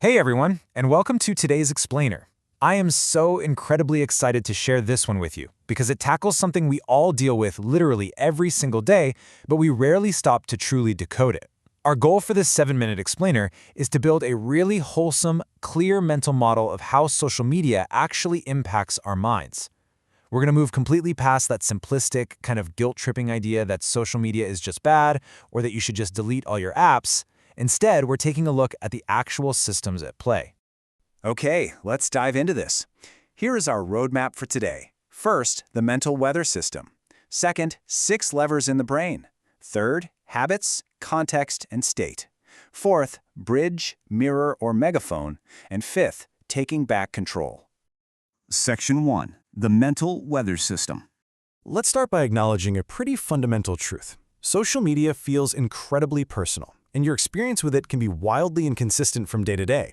Hey everyone, and welcome to today's Explainer. I am so incredibly excited to share this one with you because it tackles something we all deal with literally every single day, but we rarely stop to truly decode it. Our goal for this 7-minute explainer is to build a really wholesome, clear mental model of how social media actually impacts our minds. We're going to move completely past that simplistic, kind of guilt-tripping idea that social media is just bad or that you should just delete all your apps. Instead, we're taking a look at the actual systems at play. Okay, let's dive into this. Here is our roadmap for today. First, the mental weather system. Second, 6 levers in the brain. Third, habits, context, and state. Fourth, bridge, mirror, or megaphone. And fifth, taking back control. Section 1. The mental weather system. Let's start by acknowledging a pretty fundamental truth. Social media feels incredibly personal, and your experience with it can be wildly inconsistent from day to day.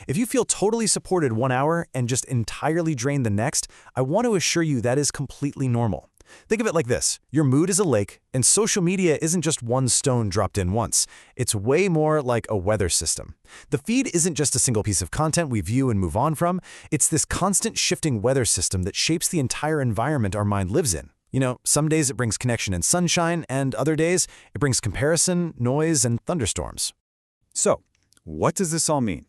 If you feel totally supported 1 hour and just entirely drained the next, I want to assure you that is completely normal. Think of it like this. Your mood is a lake, and social media isn't just one stone dropped in once. It's way more like a weather system. The feed isn't just a single piece of content we view and move on from. It's this constant shifting weather system that shapes the entire environment our mind lives in. You know, some days it brings connection and sunshine, and other days it brings comparison, noise, and thunderstorms. So, what does this all mean?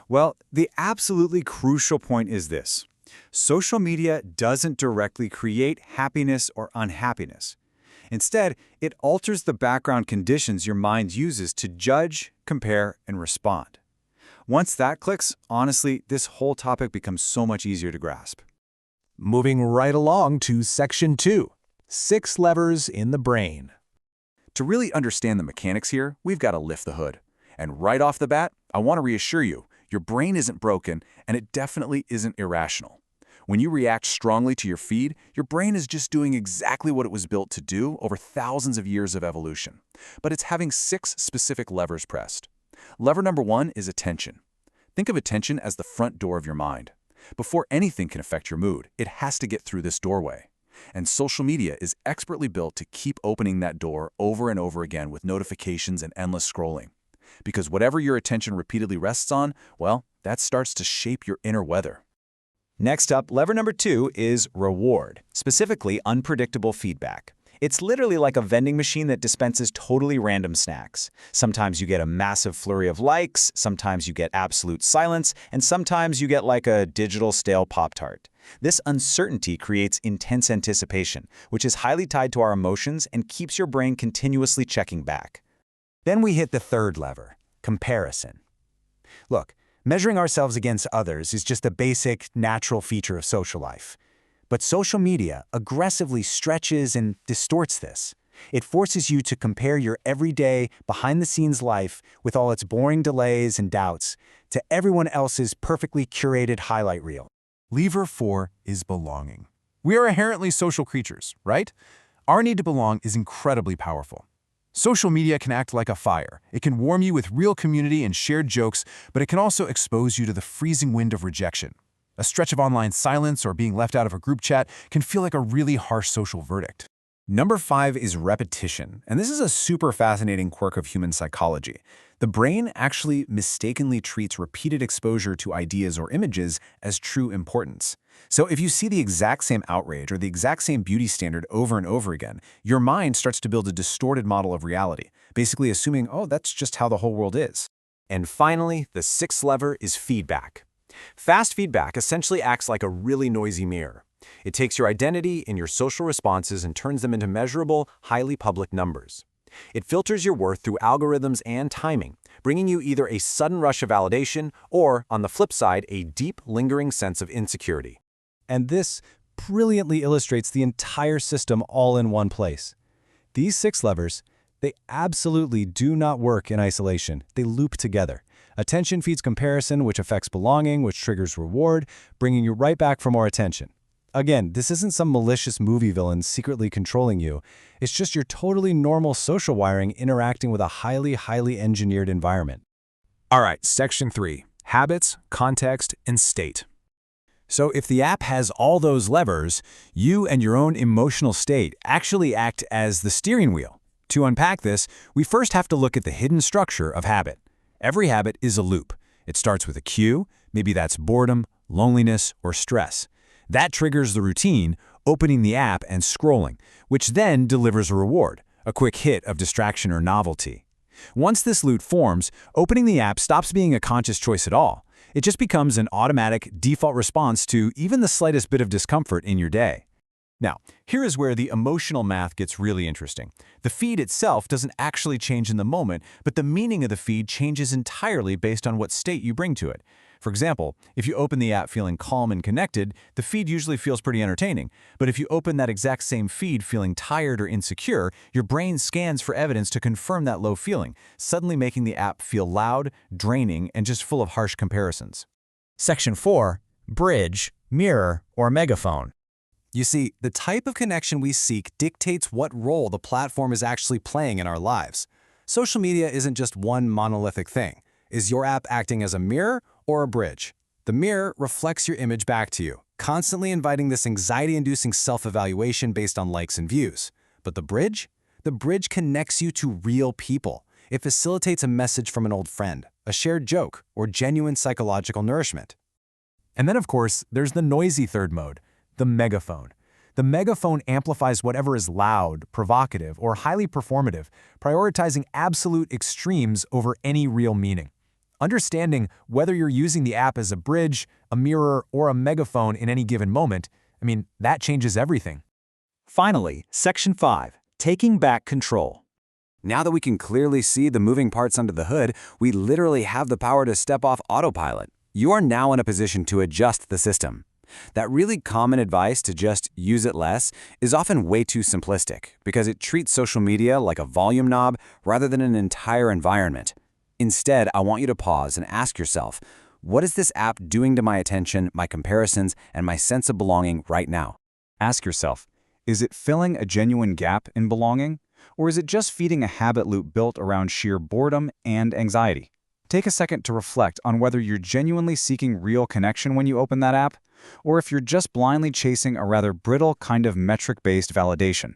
Well, the absolutely crucial point is this. Social media doesn't directly create happiness or unhappiness. Instead, it alters the background conditions your mind uses to judge, compare, and respond. Once that clicks, honestly, this whole topic becomes so much easier to grasp. Moving right along to Section 2, 6 levers in the brain. To really understand the mechanics here, we've got to lift the hood. And right off the bat, I want to reassure you, your brain isn't broken, and it definitely isn't irrational. When you react strongly to your feed, your brain is just doing exactly what it was built to do over thousands of years of evolution. But it's having 6 specific levers pressed. Lever number 1 is attention. Think of attention as the front door of your mind. Before anything can affect your mood, it has to get through this doorway. And social media is expertly built to keep opening that door over and over again with notifications and endless scrolling. Because whatever your attention repeatedly rests on, well, that starts to shape your inner weather. Next up, lever number 2 is reward, specifically unpredictable feedback. It's literally like a vending machine that dispenses totally random snacks. Sometimes you get a massive flurry of likes, sometimes you get absolute silence, and sometimes you get like a digital stale Pop-Tart. This uncertainty creates intense anticipation, which is highly tied to our emotions and keeps your brain continuously checking back. Then we hit the third lever, comparison. Look, measuring ourselves against others is just a basic, natural feature of social life. But social media aggressively stretches and distorts this. It forces you to compare your everyday, behind-the-scenes life with all its boring delays and doubts to everyone else's perfectly curated highlight reel. Lever 4 is belonging. We are inherently social creatures, right? Our need to belong is incredibly powerful. Social media can act like a fire. It can warm you with real community and shared jokes, but it can also expose you to the freezing wind of rejection. A stretch of online silence or being left out of a group chat can feel like a really harsh social verdict. Number 5 is repetition, and this is a super fascinating quirk of human psychology. The brain actually mistakenly treats repeated exposure to ideas or images as true importance. So if you see the exact same outrage or the exact same beauty standard over and over again, your mind starts to build a distorted model of reality, basically assuming, oh, that's just how the whole world is. And finally, the 6th lever is feedback. Fast feedback essentially acts like a really noisy mirror. It takes your identity and your social responses and turns them into measurable, highly public numbers. It filters your worth through algorithms and timing, bringing you either a sudden rush of validation or, on the flip side, a deep, lingering sense of insecurity. And this brilliantly illustrates the entire system all in one place. These 6 levers, they absolutely do not work in isolation. They loop together. Attention feeds comparison, which affects belonging, which triggers reward, bringing you right back for more attention. Again, this isn't some malicious movie villain secretly controlling you. It's just your totally normal social wiring interacting with a highly engineered environment. All right, Section 3, habits, context, and state. So if the app has all those levers, you and your own emotional state actually act as the steering wheel. To unpack this, we first have to look at the hidden structure of habit. Every habit is a loop. It starts with a cue, maybe that's boredom, loneliness, or stress. That triggers the routine, opening the app and scrolling, which then delivers a reward, a quick hit of distraction or novelty. Once this loop forms, opening the app stops being a conscious choice at all. It just becomes an automatic, default response to even the slightest bit of discomfort in your day. Now, here is where the emotional math gets really interesting. The feed itself doesn't actually change in the moment, but the meaning of the feed changes entirely based on what state you bring to it. For example, if you open the app feeling calm and connected, the feed usually feels pretty entertaining. But if you open that exact same feed feeling tired or insecure, your brain scans for evidence to confirm that low feeling, suddenly making the app feel loud, draining, and just full of harsh comparisons. Section 4. Bridge, mirror, or megaphone. You see, the type of connection we seek dictates what role the platform is actually playing in our lives. Social media isn't just one monolithic thing. Is your app acting as a mirror or a bridge? The mirror reflects your image back to you, constantly inviting this anxiety-inducing self-evaluation based on likes and views. But the bridge? The bridge connects you to real people. It facilitates a message from an old friend, a shared joke, or genuine psychological nourishment. And then, of course, there's the noisy third mode, the megaphone. The megaphone amplifies whatever is loud, provocative, or highly performative, prioritizing absolute extremes over any real meaning. Understanding whether you're using the app as a bridge, a mirror, or a megaphone in any given moment, that changes everything. Finally, Section 5, taking back control. Now that we can clearly see the moving parts under the hood, we literally have the power to step off autopilot. You are now in a position to adjust the system. That really common advice to just use it less is often way too simplistic because it treats social media like a volume knob rather than an entire environment. Instead, I want you to pause and ask yourself, what is this app doing to my attention, my comparisons, and my sense of belonging right now? Ask yourself, is it filling a genuine gap in belonging? Or is it just feeding a habit loop built around sheer boredom and anxiety? Take a second to reflect on whether you're genuinely seeking real connection when you open that app, or if you're just blindly chasing a rather brittle kind of metric-based validation.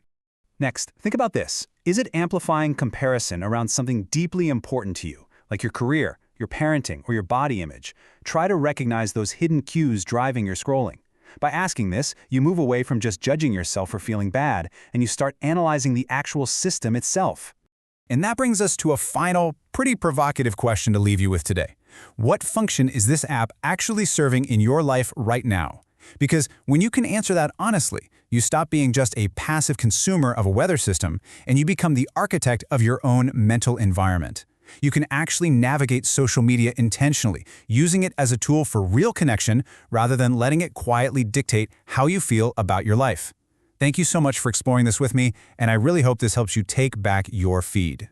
Next, think about this. Is it amplifying comparison around something deeply important to you, like your career, your parenting, or your body image? Try to recognize those hidden cues driving your scrolling. By asking this, you move away from just judging yourself for feeling bad, and you start analyzing the actual system itself. And that brings us to a final, pretty provocative question to leave you with today. What function is this app actually serving in your life right now? Because when you can answer that honestly, you stop being just a passive consumer of a weather system, and you become the architect of your own mental environment. You can actually navigate social media intentionally, using it as a tool for real connection rather than letting it quietly dictate how you feel about your life. Thank you so much for exploring this with me, and I really hope this helps you take back your feed.